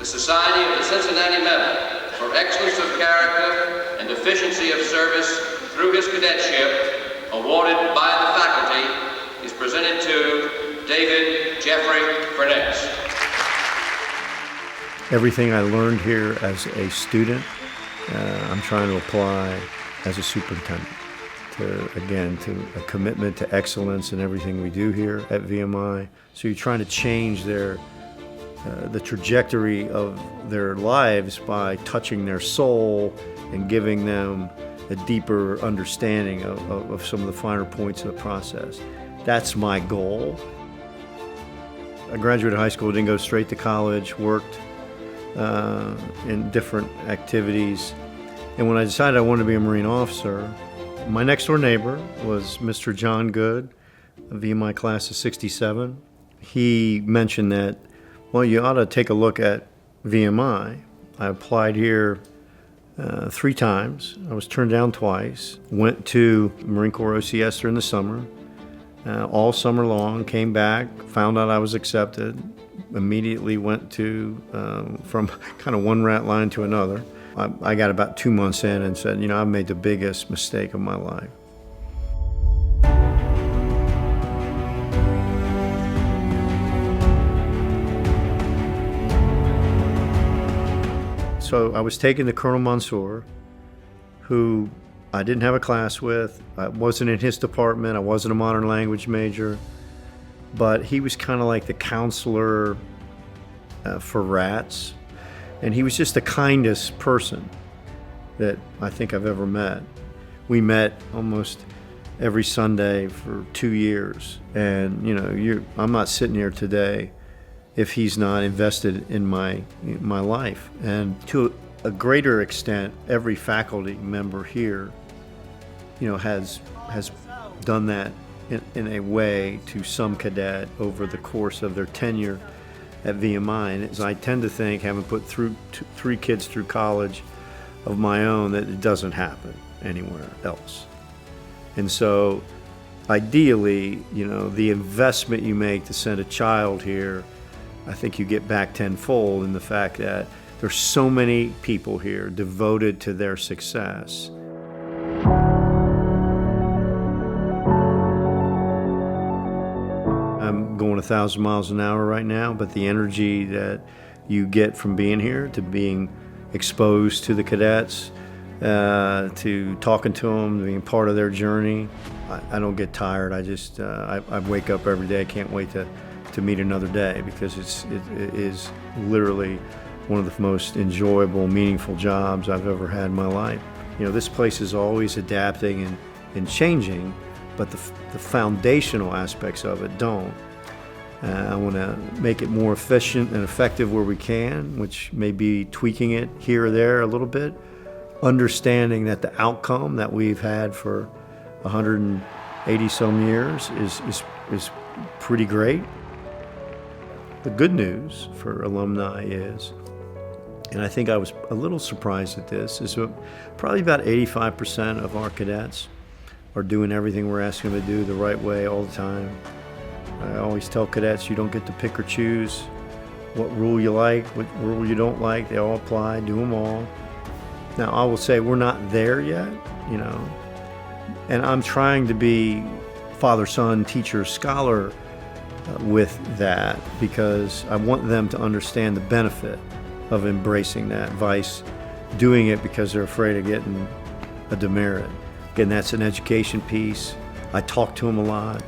the Society of the Cincinnati Medal for excellence of character and efficiency of service through his cadetship, awarded by the faculty, is presented to David Jeffrey Furness. Everything I learned here as a student, I'm trying to apply as a superintendent. To a commitment to excellence in everything we do here at VMI. So you're trying to change the trajectory of their lives by touching their soul and giving them a deeper understanding of some of the finer points of the process. That's my goal. I graduated high school, didn't go straight to college, worked in different activities. And when I decided I wanted to be a Marine officer, my next door neighbor was Mr. John Good, a VMI class of 67. He mentioned that, well, you ought to take a look at VMI. I applied here 3 times. I was turned down twice. Went to Marine Corps OCS during the summer, all summer long, came back, found out I was accepted, immediately went to, from kind of one rat line to another. I got about 2 months in and said, you know, I've made the biggest mistake of my life. So I was taken to Colonel Mansour, who I didn't have a class with. I wasn't in his department. I wasn't a modern language major. But he was kind of like the counselor for rats. And he was just the kindest person that I think I've ever met. We met almost every Sunday for 2 years. And, you know, I'm not sitting here today if he's not invested in my life. And to a greater extent, every faculty member here, you know, has done that in a way to some cadet over the course of their tenure at VMI. And I tend to think, having put through 3 kids through college of my own, that it doesn't happen anywhere else. And so ideally, you know, the investment you make to send a child here, I think you get back tenfold in the fact that there's so many people here devoted to their success. I'm going 1,000 miles an hour right now, but the energy that you get from being here, to being exposed to the cadets, to talking to them, being part of their journey, I don't get tired. I wake up every day. I can't wait to meet another day, because it is literally one of the most enjoyable, meaningful jobs I've ever had in my life. You know, this place is always adapting and changing, but the foundational aspects of it don't. I want to make it more efficient and effective where we can, which may be tweaking it here or there a little bit, understanding that the outcome that we've had for 180 some years is pretty great. The good news for alumni is, and I think I was a little surprised at this, is that probably about 85% of our cadets are doing everything we're asking them to do the right way all the time. I always tell cadets, you don't get to pick or choose what rule you like, what rule you don't like. They all apply, do them all. Now, I will say we're not there yet, you know, and I'm trying to be father, son, teacher, scholar with that, because I want them to understand the benefit of embracing that vice, doing it because they're afraid of getting a demerit. Again, that's an education piece. I talk to them a lot.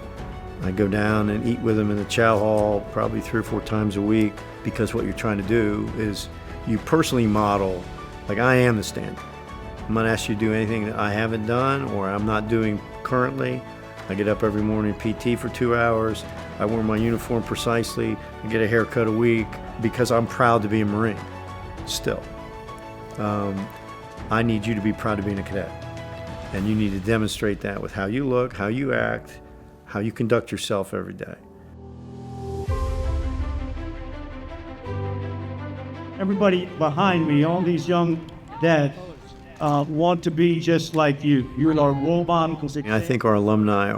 I go down and eat with them in the chow hall probably 3 or 4 times a week, because what you're trying to do is you personally model, like, I am the standard. I'm not asking you to do anything that I haven't done or I'm not doing currently. I get up every morning, PT for 2 hours. I wear my uniform precisely. I get a haircut a week because I'm proud to be a Marine still. I need you to be proud of being a cadet. And you need to demonstrate that with how you look, how you act, how you conduct yourself every day. Everybody behind me, all these young dads, want to be just like you. You're our role models. I think our alumni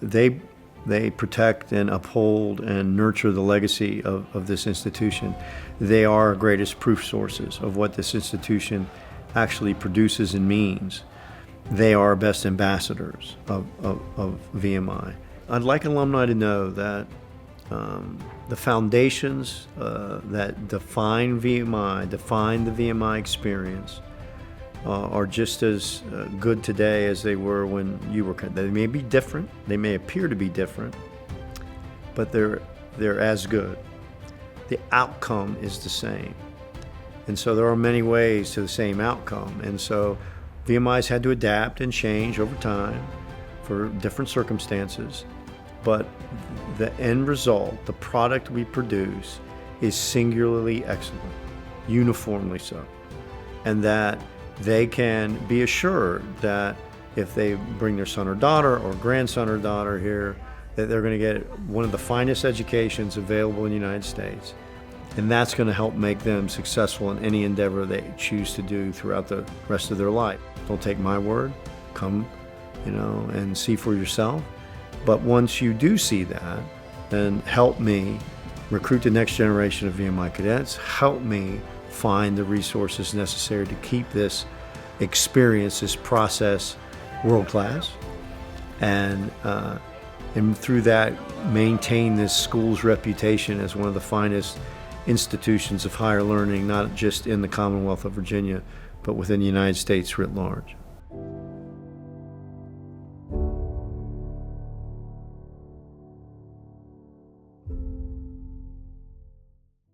they They protect and uphold and nurture the legacy of this institution. They are our greatest proof sources of what this institution actually produces and means. They are our best ambassadors of VMI. I'd like alumni to know that the foundations that define VMI, define the VMI experience, are just as good today as they were when you were. They may be different, they may appear to be different, but they're as good. The outcome is the same. And so there are many ways to the same outcome. And so VMI's had to adapt and change over time for different circumstances, but the end result, the product we produce, is singularly excellent, uniformly so. And that they can be assured that if they bring their son or daughter or grandson or daughter here, that they're going to get one of the finest educations available in the United States. And that's going to help make them successful in any endeavor they choose to do throughout the rest of their life. Don't take my word, come, and see for yourself. But once you do see that, then help me recruit the next generation of VMI cadets, help me find the resources necessary to keep this experience, this process, world-class, and through that maintain this school's reputation as one of the finest institutions of higher learning, not just in the Commonwealth of Virginia, but within the United States writ large.